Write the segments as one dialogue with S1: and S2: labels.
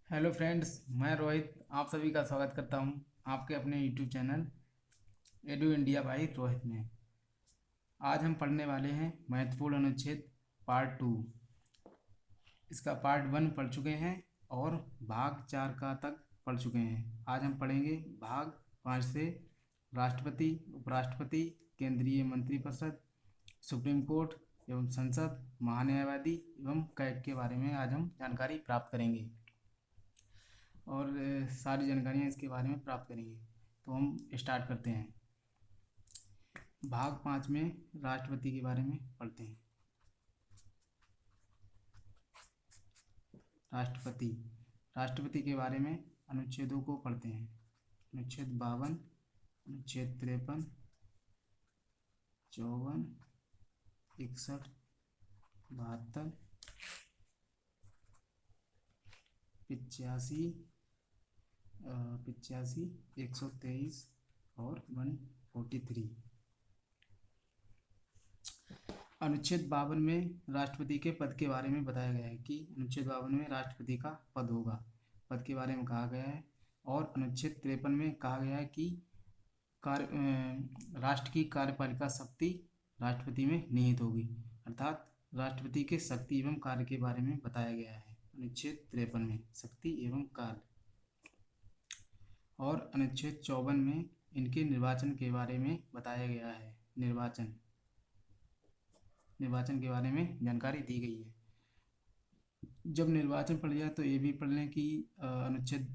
S1: Hello friends, मैं रोहित आप सभी का स्वागत करता हूं आपके अपने YouTube channel edu India by Rohit में। आज हम पढ़ने वाले हैं महत्वपूर्ण अनुच्छेद पार्ट 2। इसका पार्ट 1 पढ़ चुके हैं और भाग 4 का तक पढ़ चुके हैं। आज हम पढ़ेंगे भाग 5 से राष्ट्रपति, उपराष्ट्रपति, केंद्रीय मंत्रिपरिषद, सुप्रीम कोर्ट एवं संसद, महान्यायवादी एवं कैग के बारे में आज हम जानकारी प्राप्त करेंगे और सारी जानकारियाँ इसके बारे में प्राप्त करेंगे। तो हम स्टार्ट करते हैं। भाग 5 में राष्ट्रपति के बारे में पढ़ते हैं। राष्ट्रपति राष्ट्रपति के बारे में अनुच्छेदों को पढ़ते हैं। अनुच्छेद 52, अनुच्छेद 53, 54, 61, 72, 85, 123 और 143। अनुच्छेद 52 में राष्ट्रपति के पद के बारे में बताया गया है कि अनुच्छेद 52 में राष्ट्रपति का पद होगा, पद के बारे में कहा गया है। और अनुच्छेद 53 में कहा गया है कि राष्ट्र की कार्यपालिका शक्ति राष्ट्रपति में निहित होगी, अर्थात राष्ट्रपति के शक्ति एवं कार्य के बारे में बताया गया है अनुच्छेद 53 में, शक्ति एवं कार्य। और अनुच्छेद 54 में इनके निर्वाचन के बारे में बताया गया है। निर्वाचन के बारे में जानकारी दी गई है। जब निर्वाचन पढ़ लिया तो ये भी पढ़ लें कि अनुच्छेद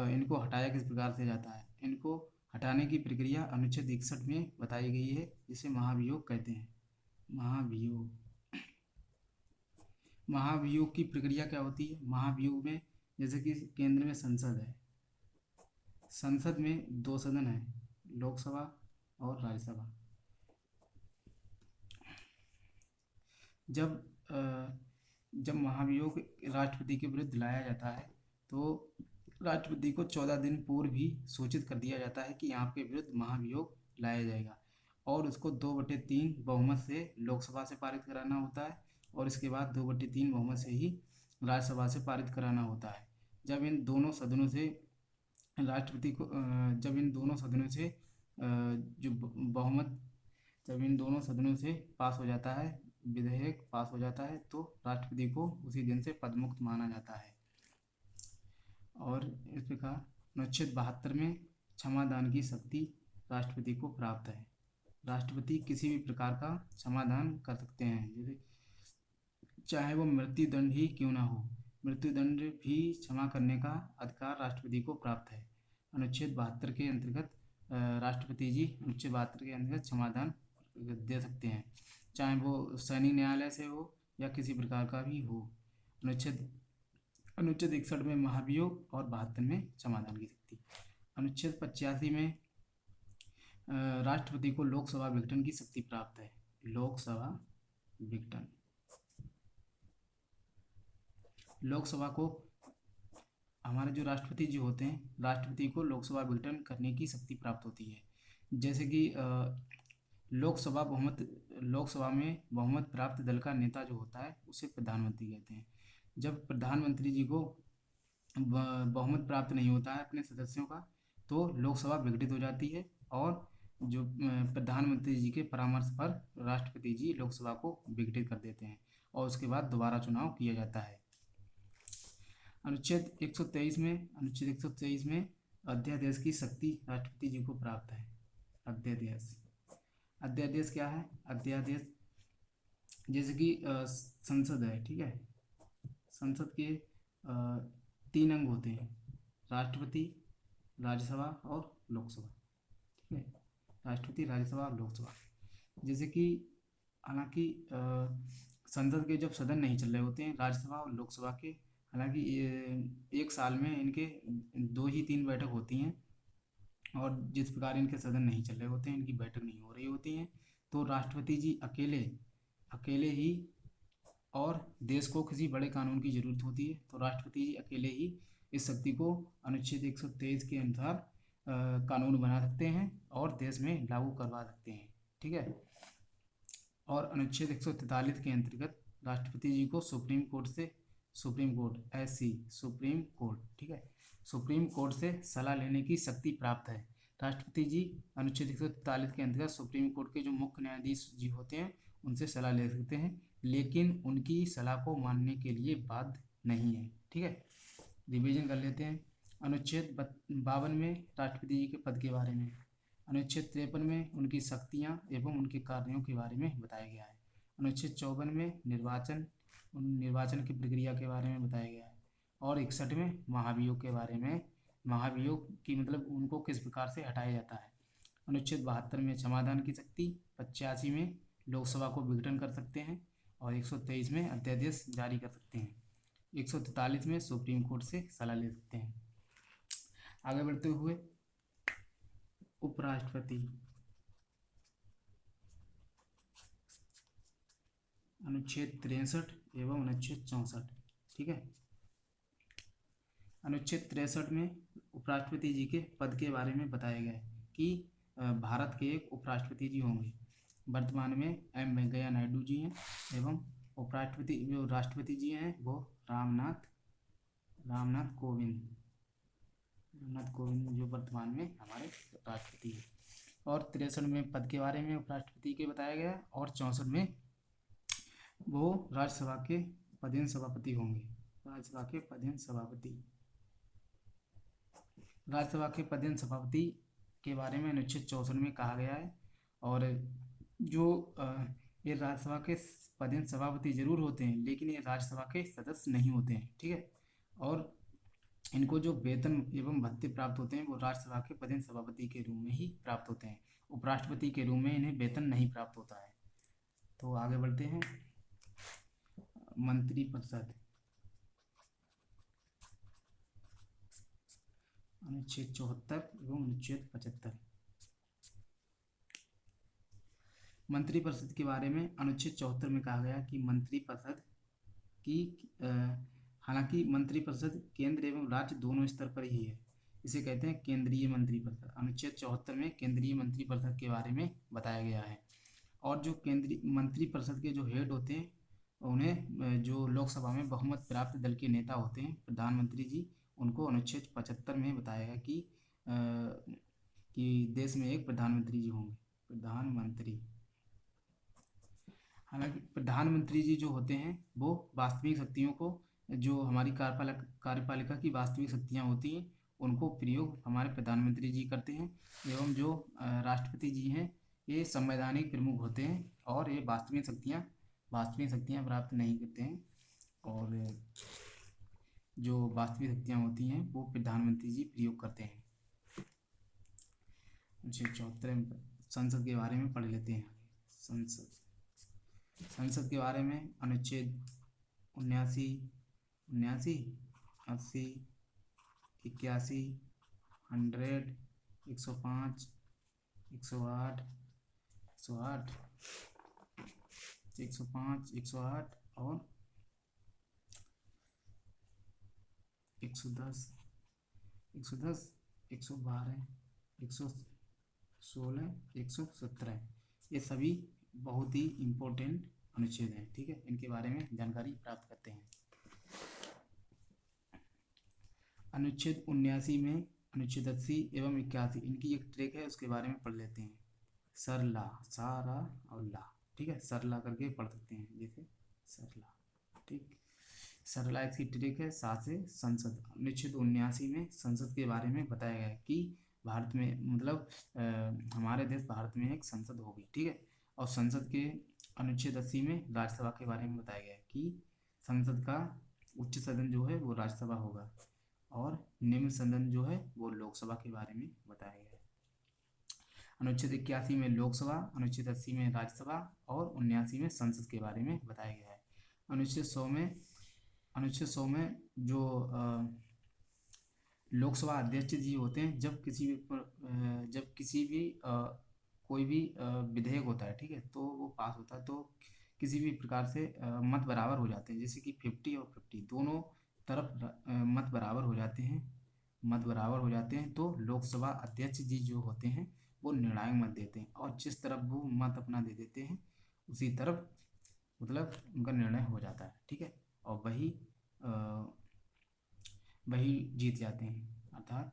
S1: इनको हटाया किस प्रकार से जाता है। इनको हटाने की प्रक्रिया अनुच्छेद 61 में बताई गई है, जिसे महाभियोग कहते हैं। महाभियोग की प्रक्रिया क्या होती है? महाभियोग में जैसे कि केंद्र में संसद है, संसद में 2 सदन है, लोकसभा और राज्यसभा। जब महाभियोग राष्ट्रपति के विरुद्ध लाया जाता है तो राष्ट्रपति को 14 दिन पूर्व भी सूचित कर दिया जाता है कि आपके विरुद्ध महाभियोग लाया जाएगा, और उसको 2/3 बहुमत से लोकसभा से पारित कराना होता है और इसके बाद 2/3 बहुमत से ही राज्यसभा से पारित कराना होता है। जब इन दोनों सदनों से राष्ट्रपति को जब इन दोनों सदनों से जो बहुमत जब इन दोनों सदनों से पास हो जाता है, विधेयक पास हो जाता है, तो राष्ट्रपति को उसी दिन से पदमुक्त माना जाता है। और इस प्रकार अनुच्छेद 72 में क्षमादान की शक्ति राष्ट्रपति को प्राप्त है। राष्ट्रपति किसी भी प्रकार का क्षमादान कर सकते हैं, जैसे चाहे वो मृत्युदंड ही क्यों ना हो, मृत्युदंड भी क्षमा करने का अधिकार राष्ट्रपति को प्राप्त है। अनुच्छेद 72 के अंतर्गत राष्ट्रपति जी अनुच्छेद 72 के अंतर्गत क्षमादान दे सकते हैं, चाहे वो सैनिक न्यायालय से हो या किसी प्रकार का भी हो। अनुच्छेद 61 में महाभियोग और 72 में क्षमादान की शक्ति। अनुच्छेद 85 में राष्ट्रपति को लोकसभा विघटन की शक्ति प्राप्त है। लोकसभा को हमारे जो राष्ट्रपति जी होते हैं, राष्ट्रपति को लोकसभा विघटन करने की शक्ति प्राप्त होती है। जैसे कि लोकसभा में बहुमत प्राप्त दल का नेता जो होता है उसे प्रधानमंत्री कहते हैं। जब प्रधानमंत्री जी को बहुमत प्राप्त नहीं होता है अपने सदस्यों का, तो लोकसभा विघटित हो जाती है और जो प्रधानमंत्री जी के परामर्श पर राष्ट्रपति जी लोकसभा को विघटित कर देते हैं और उसके बाद दोबारा चुनाव किया जाता है। अनुच्छेद 123 में अध्यादेश की शक्ति राष्ट्रपति जी को प्राप्त है। अध्यादेश क्या है? अध्यादेश जैसे कि संसद है, ठीक है, संसद के 3 अंग होते हैं, राष्ट्रपति, राज्यसभा और लोकसभा, ठीक है, राष्ट्रपति, राज्यसभा और लोकसभा। जैसे कि हालांकि संसद के जब सदन नहीं चल रहे होते हैं राज्यसभा और लोकसभा के, हालांकि एक साल में इनके 2 ही 3 बैठक होती हैं, और जिस प्रकार इनके सदन नहीं चल रहे होते हैं, इनकी बैठक नहीं हो रही होती हैं, तो राष्ट्रपति जी अकेले ही, और देश को किसी बड़े कानून की ज़रूरत होती है तो राष्ट्रपति जी अकेले ही इस शक्ति को अनुच्छेद 123 के अनुसार कानून बना सकते हैं और देश में लागू करवा सकते हैं, ठीक है। और अनुच्छेद 143 के अंतर्गत राष्ट्रपति जी को supreme court, SC supreme court, ठीक है। सुप्रीम कोर्ट से सलाह लेने की शक्ति प्राप्त है। राष्ट्रपति जी अनुच्छेद 143 के अंतर्गत सुप्रीम कोर्ट के जो मुख्य न्यायाधीश जी होते हैं उनसे सलाह ले सकते हैं, लेकिन उनकी सलाह को मानने के लिए बाध्य नहीं है, ठीक है। रिवीजन कर लेते हैं। अनुच्छेद 52 में राष्ट्रपति जी के पद के बारे में, अनुच्छेद 53 में उनकी शक्तियां एवं उनके कार्यों के बारे में बताया गया है, अनुच्छेद 54 में निर्वाचन की प्रक्रिया के बारे में बताया गया है, और 61 में महाभियोग के बारे में, महाभियोग की मतलब उनको किस प्रकार से हटाया जाता है। अनुच्छेद 72 में क्षमादान की शक्ति, 85 में लोकसभा को विघटन कर सकते हैं, और 123 में अध्यादेश जारी कर सकते हैं, 143 में सुप्रीम कोर्ट से सलाह ले सकते हैं। आगे बढ़ते हुए उपराष्ट्रपति, अनुच्छेद 63 एवं अनुच्छेद 64, ठीक है। अनुच्छेद 63 में उपराष्ट्रपति जी के पद के बारे में बताया गया है कि भारत के एक उपराष्ट्रपति जी होंगे। वर्तमान में M वेंकैया नायडू जी हैं, एवं उपराष्ट्रपति जो राष्ट्रपति जी हैं वो रामनाथ कोविंद जो वर्तमान में हमारे राष्ट्रपति हैं। और 63 में पद के बारे में उपराष्ट्रपति के बताया गया, और 64 में वो राज्यसभा के पदेन सभापति होंगे। राज्यसभा के पदेन सभापति के बारे में अनुच्छेद 64 में कहा गया है। और जो ये राज्यसभा के पदेन सभापति जरूर होते हैं, लेकिन ये राज्यसभा के सदस्य नहीं होते हैं, ठीक है। और इनको जो वेतन एवं भत्ते प्राप्त होते हैं वो राज्यसभा के पदेन सभापति के रूप में ही प्राप्त होते हैं, उपराष्ट्रपति के रूप में इन्हें वेतन नहीं प्राप्त होता है। तो आगे बढ़ते हैं। मंत्रिपरिषद, अनुच्छेद 74 एवं अनुच्छेद 75। मंत्रिपरिषद के बारे में अनुच्छेद 74 में कहा गया कि मंत्रिपरिषद की हालांकि मंत्रिपरिषद केंद्र एवं राज्य दोनों स्तर पर ही है, इसे कहते हैं केंद्रीय मंत्रिपरिषद। अनुच्छेद 74 में केंद्रीय मंत्रिपरिषद के बारे में बताया गया है। और जो केंद्रीय मंत्रिपरिषद के जो हेड होते हैं उन्हें जो लोकसभा में बहुमत प्राप्त दल के नेता होते हैं प्रधानमंत्री जी, उनको अनुच्छेद 75 में बताया गया कि देश में एक प्रधानमंत्री जी होंगे, प्रधानमंत्री। हालांकि प्रधानमंत्री जी जो होते हैं वो वास्तविक शक्तियों को, जो हमारी कार्यपालिका की वास्तविक शक्तियाँ होती हैं उनको प्रयोग हमारे प्रधानमंत्री जी करते हैं, एवं जो राष्ट्रपति जी हैं ये संवैधानिक प्रमुख होते हैं और ये वास्तविक शक्तियाँ प्राप्त नहीं करते हैं। और जो वास्तविक शक्तियाँ होती हैं वो प्रधानमंत्री जी प्रयोग करते हैं। अनुच्छेद 74 संसद के बारे में पढ़ लेते हैं। संसद के बारे में अनुच्छेद 79, 80, 81, 100, 105, 108, 108 और 110, 112, 116, 117, ये सभी बहुत ही इम्पोर्टेंट अनुच्छेद हैं, ठीक है। इनके बारे में जानकारी प्राप्त करते हैं। अनुच्छेद 79 में अनुच्छेद 80 एवं 81 इनकी एक ट्रिक है, उसके बारे में पढ़ लेते हैं। सरला, सारा और ला, ठीक है, सरला करके पढ़ सकते हैं, जैसे सरला, ठीक। सरला इसकी ट्रिक है। सात से संसद, अनुच्छेद 79 में संसद के बारे में बताया गया है कि भारत में मतलब हमारे देश भारत में एक संसद होगी, ठीक है। और संसद के अनुच्छेद 80 में राज्यसभा के बारे में बताया गया है कि संसद का उच्च सदन जो है वो राज्यसभा होगा, और निम्न सदन जो है वो लोकसभा के बारे में बताया गया है। अनुच्छेद 81 में लोकसभा, अनुच्छेद 80 में राज्यसभा और 79 में संसद के बारे में बताया गया है। अनुच्छेद 100 में जो लोकसभा अध्यक्ष जी होते हैं, जब किसी भी कोई भी विधेयक होता है, ठीक है, तो वो पास होता है तो किसी भी प्रकार से मत बराबर हो जाते हैं, जैसे कि 50 और 50 दोनों तरफ मत बराबर हो जाते हैं, तो लोकसभा अध्यक्ष जी जो होते हैं वो निर्णायक मत देते हैं, और जिस तरफ वो मत अपना दे देते हैं उसी तरफ मतलब उनका निर्णय हो जाता है, ठीक है। और वही वही जीत जाते हैं अर्थात।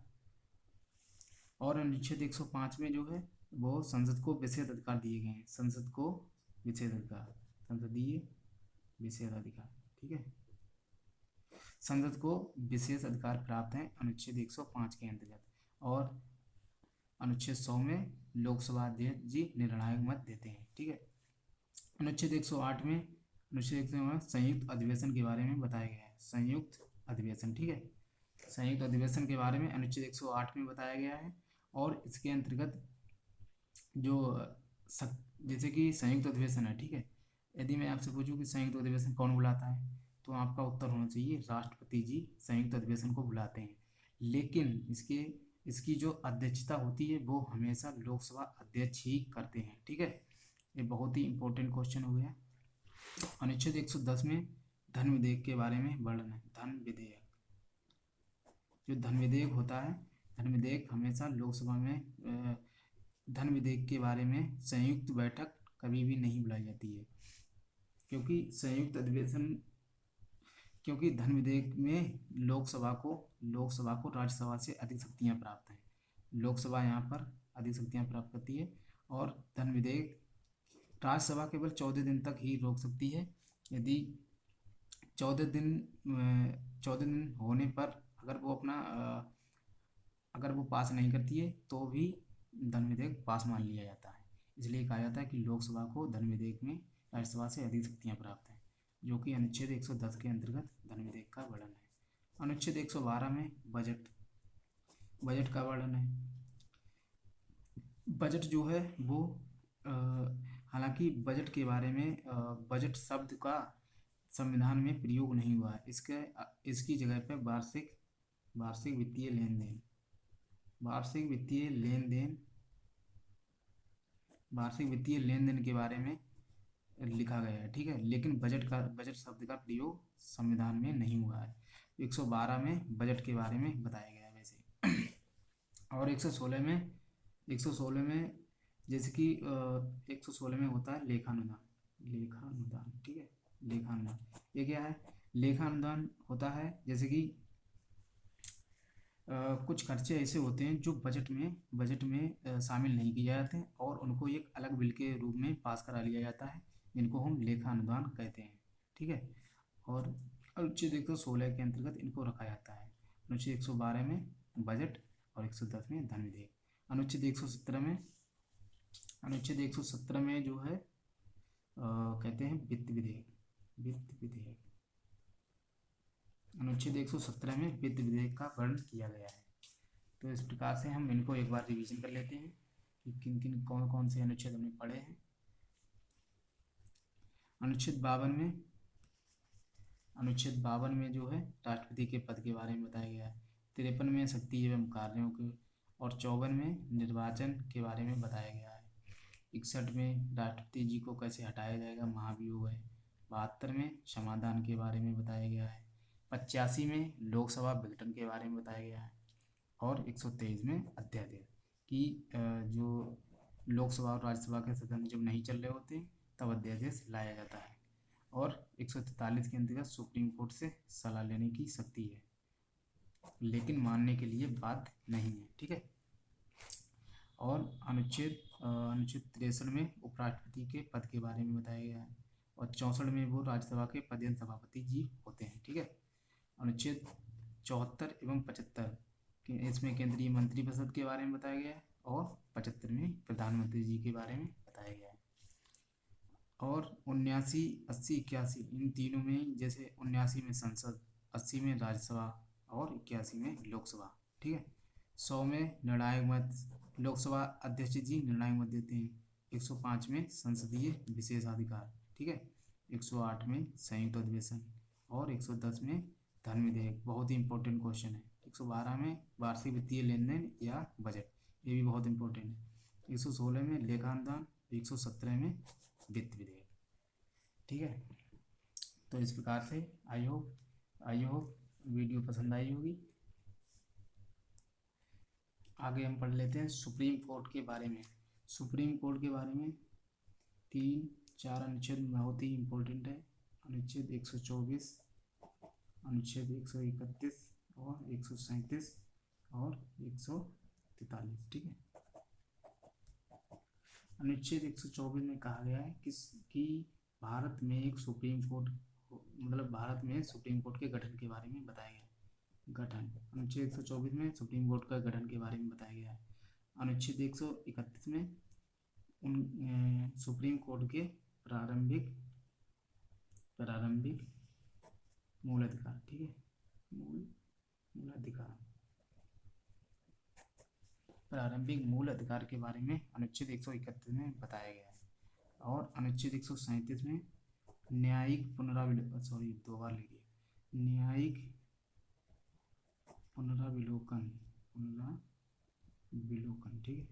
S1: और अनुच्छेद 105 में जो है वो संसद को विशेष अधिकार दिए गए हैं, संसद को विशेष अधिकार, संसदीय विशेष अधिकार, ठीक है। संसद को विशेष अधिकार प्राप्त हैं अनुच्छेद 105 के अंतर्गत। और अनुच्छेद 100 में लोकसभा अध्यक्ष जी निर्णायक मत देते हैं, ठीक है। अनुच्छेद 108 में संयुक्त अधिवेशन के बारे में बताया गया है, संयुक्त अधिवेशन, ठीक है। संयुक्त अधिवेशन के बारे में अनुच्छेद 108 में बताया गया है। और इसके अंतर्गत जो जैसे कि संयुक्त अधिवेशन है, ठीक है। यदि मैं आपसे पूछूं कि संयुक्त अधिवेशन कौन बुलाता है, तो आपका उत्तर होना चाहिए राष्ट्रपति जी संयुक्त अधिवेशन को बुलाते हैं। लेकिन इसकी जो अध्यक्षता होती है वो हमेशा लोकसभा अध्यक्ष ही करते हैं, ठीक है। ये बहुत ही इंपॉर्टेंट क्वेश्चन हो गया। अनुच्छेद 110 में धन विधेयक के बारे में वर्णन है। धन विधेयक, जो धन विधेयक होता है, धन विधेयक हमेशा लोकसभा में धन विधेयक के बारे में संयुक्त बैठक कभी भी नहीं बुलाई जाती है, क्योंकि संयुक्त अधिवेशन, क्योंकि धन विधेयक में लोकसभा को राज्यसभा से अधिक शक्तियां प्राप्त हैं। लोकसभा यहाँ पर अधिक शक्तियां प्राप्त करती है। और धन विधेयक राज्यसभा केवल 14 दिन तक ही रोक सकती है। यदि 14 दिन होने पर अगर वो पास नहीं करती है तो भी धन विधेयक पास मान लिया जाता है। इसलिए कहा जाता है कि लोकसभा को धन विधेयक में राज्यसभा से अधिक शक्तियां प्राप्त हैं, जो कि अनुच्छेद 110 के अंतर्गत धन विधेयक का वर्णन है। अनुच्छेद 112 में बजट का वर्णन है। बजट जो है वो हालांकि बजट के बारे में बजट शब्द का संविधान में प्रयोग नहीं हुआ है। इसकी जगह पे वार्षिक वित्तीय लेन देन के बारे में लिखा गया है, ठीक है। लेकिन बजट शब्द का प्रयोग संविधान में नहीं हुआ है। 112 में बजट के बारे में बताया गया है वैसे। और 116 में जैसे कि 116 में होता है लेखानुदान, ठीक है। लेखानुदान ये क्या है? लेखानुदान होता है जैसे कि कुछ खर्चे ऐसे होते हैं जो बजट में शामिल नहीं किए जाते हैं और उनको एक अलग बिल के रूप में पास करा लिया जाता है, जिनको हम लेखा अनुदान कहते हैं, ठीक है। और अनुच्छेद 116 के अंतर्गत इनको रखा जाता है। अनुच्छेद 112 में बजट और 110 में धन विधेयक। अनुच्छेद 117 में जो है कहते हैं वित्त विधेयक। अनुच्छेद 117 में वित्त विधेयक का वर्णन किया गया है। तो इस प्रकार से हम इनको एक बार रिवीजन कर लेते हैं कि किन कौन कौन से अनुच्छेद हमने पढ़े हैं। अनुच्छेद 52 में जो है राष्ट्रपति के पद के बारे में बताया गया है। 53 में शक्ति एवं कार्यों के, और 54 में निर्वाचन के बारे में बताया गया है। 61 में राष्ट्रपति जी को कैसे हटाया जाएगा, महाभियोग है। 72 में समाधान के बारे में बताया गया है। 85 में लोकसभा विघटन के बारे में बताया गया है। और 123 में अध्यादेश कि जो लोकसभा और राज्यसभा के सदन जब नहीं चल रहे होते तब अध्यादेश लाया जाता है। और 143 के अंतर्गत सुप्रीम कोर्ट से सलाह लेने की शक्ति है, लेकिन मानने के लिए बाध्य नहीं है, ठीक है। और अनुच्छेद 63 में उपराष्ट्रपति के पद के बारे में बताया गया है। और 64 में वो राज्यसभा के पदेन सभापति जी होते हैं, ठीक है। अनुच्छेद 74 एवं 75 इसमें केंद्रीय मंत्रिपरिषद के बारे में बताया गया है। और 75 में प्रधानमंत्री जी के बारे में बताया गया है। और 79, 80, 81 इन तीनों में, जैसे 79 में संसद, 80 में राज्यसभा और 81 में लोकसभा, ठीक है। 100 में निर्णायक मत, लोकसभा अध्यक्ष जी निर्णायक मत देते हैं। 105 में संसदीय विशेषाधिकार, ठीक है। 108 में संयुक्त अधिवेशन और 110 में धन विधेयक। बहुत ही इंपॉर्टेंट क्वेश्चन है। 112 में वार्षिक वित्तीय लेन देन या बजट, ये भी बहुत इंपॉर्टेंट है। 116 में लेखानुदान, 117 में वित्त विधेयक, ठीक है। तो इस प्रकार से आई होप वीडियो पसंद आई होगी। आगे हम पढ़ लेते हैं सुप्रीम कोर्ट के बारे में। सुप्रीम कोर्ट के बारे में 3-4 अनुच्छेद बहुत ही इम्पोर्टेंट है। अनुच्छेद 124, अनुच्छेद 131 और 137 और 143, ठीक है। अनुच्छेद 124 में कहा गया है कि भारत में एक सुप्रीम कोर्ट, मतलब भारत में सुप्रीम कोर्ट के गठन के बारे में बताया गया है। गठन, अनुच्छेद 124 में सुप्रीम कोर्ट का गठन के बारे में बताया गया है। अनुच्छेद 131 में उन सुप्रीम कोर्ट के प्रारंभिक मूल अधिकार, ठीक है, मूल अधिकार, प्रारंभिक मूल अधिकार के बारे में अनुच्छेद 131 में बताया गया है। और अनुच्छेद 137 में न्यायिक न्यायिक पुनराविलोकन, ठीक है।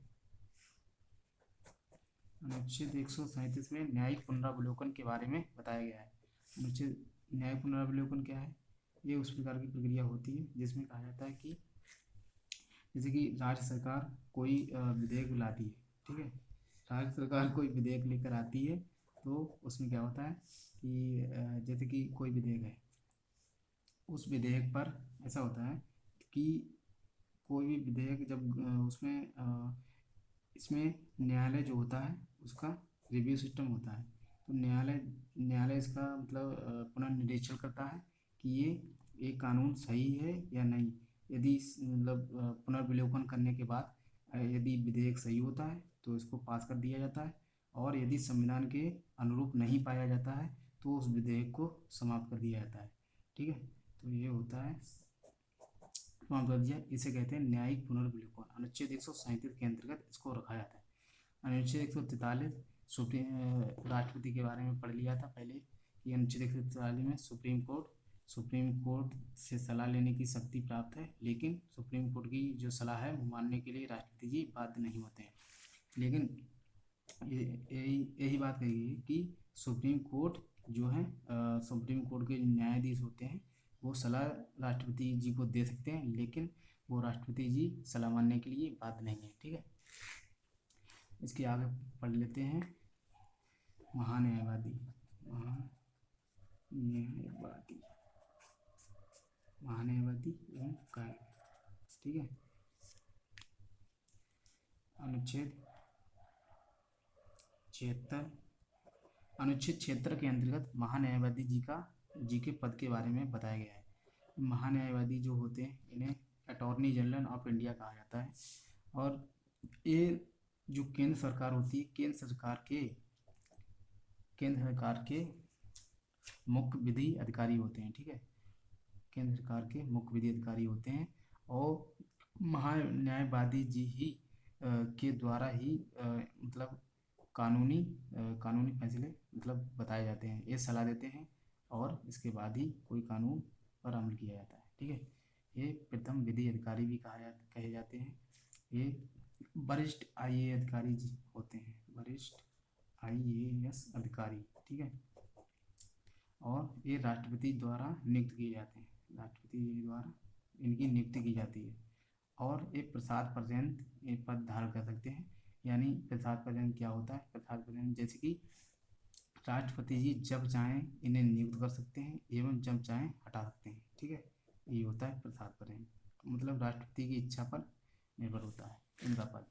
S1: अनुच्छेद 137 में न्यायिक पुनरावलोकन के बारे में बताया गया है। अनुच्छेद न्यायिक पुनरावलोकन क्या है? ये उस प्रकार की प्रक्रिया होती है जिसमें कहा जाता है कि जैसे कि राज्य सरकार कोई विधेयक लाती है, ठीक है, राज्य सरकार कोई विधेयक लेकर आती है, तो उसमें क्या होता है कि जैसे कि कोई विधेयक है, उस विधेयक पर ऐसा होता है कि कोई भी विधेयक जब उसमें इसमें न्यायालय जो होता है उसका रिव्यू सिस्टम होता है। तो न्यायालय इसका मतलब पुनर्निरीक्षण करता है कि ये कानून सही है या नहीं। यदि मतलब पुनर्विलोकन करने के बाद यदि विधेयक सही होता है तो इसको पास कर दिया जाता है, और यदि संविधान के अनुरूप नहीं पाया जाता है तो उस विधेयक को समाप्त कर दिया जाता है, ठीक है। तो ये होता है समाप्त कर दिया, इसे कहते हैं न्यायिक पुनर्विलोकन। अनुच्छेद 137 के अंतर्गत इसको रखा जाता है। अनुच्छेद 143 राष्ट्रपति के बारे में पढ़ लिया था पहले कि अनुच्छेद 143 में सुप्रीम कोर्ट से सलाह लेने की शक्ति प्राप्त है, लेकिन सुप्रीम कोर्ट की जो सलाह है वो मानने के लिए राष्ट्रपति जी बाध्य नहीं होते हैं। लेकिन यही बात कही गई कि सुप्रीम कोर्ट जो है सुप्रीम कोर्ट के न्यायाधीश होते हैं वो सलाह राष्ट्रपति जी को दे सकते हैं, लेकिन वो राष्ट्रपति जी सलाह मानने के लिए बाध्य नहीं है, ठीक है। इसके आगे पढ़ लेते हैं महान्यायवादी एवं कायद, ठीक है। अनुच्छेद 76 के अंतर्गत महान्यायवादी जी के पद के बारे में बताया गया है। महान्यायवादी जो होते हैं इन्हें अटॉर्नी जनरल ऑफ इंडिया कहा जाता है, और ये जो केंद्र सरकार होती है, केंद्र सरकार के मुख्य विधि अधिकारी होते हैं, ठीक है, केंद्र सरकार के मुख्य विधि अधिकारी होते हैं, और महान्यायवादी जी ही के द्वारा ही मतलब कानूनी फैसले मतलब बताए जाते हैं, ये सलाह देते हैं, और इसके बाद ही कोई कानून पर अमल किया जाता है, ठीक है। ये प्रथम विधि अधिकारी भी कहे जाते हैं। ये वरिष्ठ IAS अधिकारी जी होते हैं, वरिष्ठ IAS अधिकारी, ठीक है, और ये राष्ट्रपति द्वारा नियुक्त किए जाते हैं, राष्ट्रपति द्वारा इनकी नियुक्ति की जाती है, और ये प्रसाद पर्यंत ये पद धारण कर सकते हैं। यानी प्रसाद पर्यंत क्या होता है? प्रसाद पर्यंत जैसे कि राष्ट्रपति जी जब चाहें इन्हें नियुक्त कर सकते हैं एवं जब चाहें हटा सकते हैं, ठीक है, ये होता है प्रसाद पर्यंत, मतलब राष्ट्रपति की इच्छा पर निर्भर होता है इनका पद।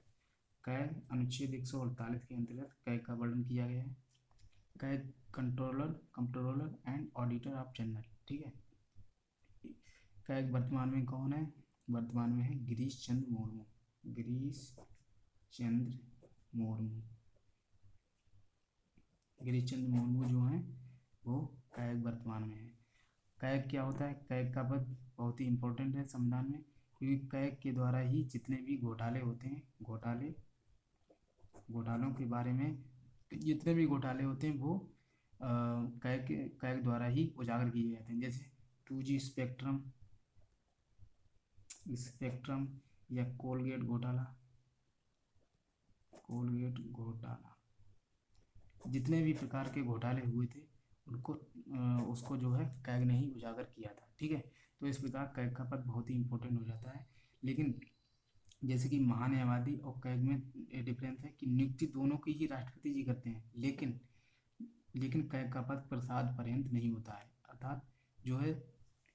S1: कैग, अनुच्छेद 148 के अंतर्गत कैग का वर्णन किया गया है। CAG controller and auditor of general, ठीक है। कैग वर्तमान में कौन है? वर्तमान में है गिरीश चंद्र मुर्मू। गिरीश चंद्र मुर्मू जो हैं वो कैग वर्तमान में है। कैग क्या होता है? कैग का पद बहुत ही इम्पोर्टेंट है संविधान में, क्योंकि कैग के द्वारा ही जितने भी घोटाले होते हैं, घोटालों के बारे में जितने भी घोटाले होते हैं वो कैग द्वारा ही उजागर किए जाते हैं। जैसे 2G स्पेक्ट्रम या कोलगेट घोटाला, जितने भी प्रकार के घोटाले हुए थे उसको जो है कैग ने ही उजागर किया था, ठीक है। तो इस प्रकार कैग का पद बहुत ही इम्पोर्टेंट हो जाता है। लेकिन जैसे कि महान्यायवादी और कैग में डिफरेंस है कि नियुक्ति दोनों की ही राष्ट्रपति जी करते हैं, लेकिन कैग का पद प्रसाद पर्यंत नहीं होता है, अर्थात जो है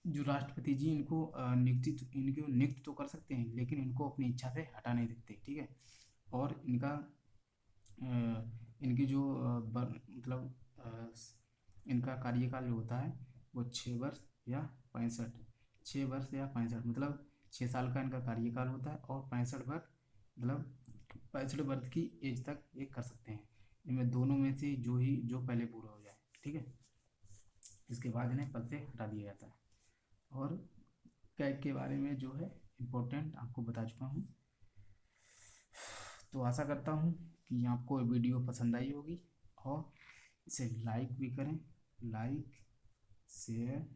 S1: जो राष्ट्रपति जी इनको नियुक्त तो कर सकते हैं, लेकिन इनको अपनी इच्छा से हटा नहीं सकते, ठीक है। और अ, इनकी जो मतलब इनका कार्यकाल जो होता है वो 6 वर्ष या 65, 6 वर्ष या 65, मतलब 6 साल का इनका कार्यकाल होता है, और 65 वर्ष, मतलब 65 वर्ष की एज तक ये कर सकते हैं। इनमें दोनों में से जो पहले पूरा हो जाए, ठीक है। इसके बाद इन्हें पद से हटा दिया जाता है। और कैग के बारे में जो है इम्पोर्टेंट आपको बता चुका हूँ। तो आशा करता हूँ कि आपको वीडियो पसंद आई होगी, और इसे लाइक भी करें, लाइक, शेयर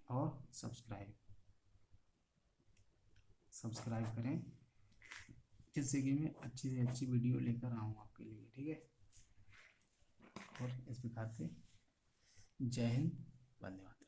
S1: और सब्सक्राइब करें, जिससे कि मैं अच्छी से अच्छी वीडियो लेकर आऊँ आपके लिए, ठीक है। और इस प्रकार से जय हिंद, वंदे मातरम।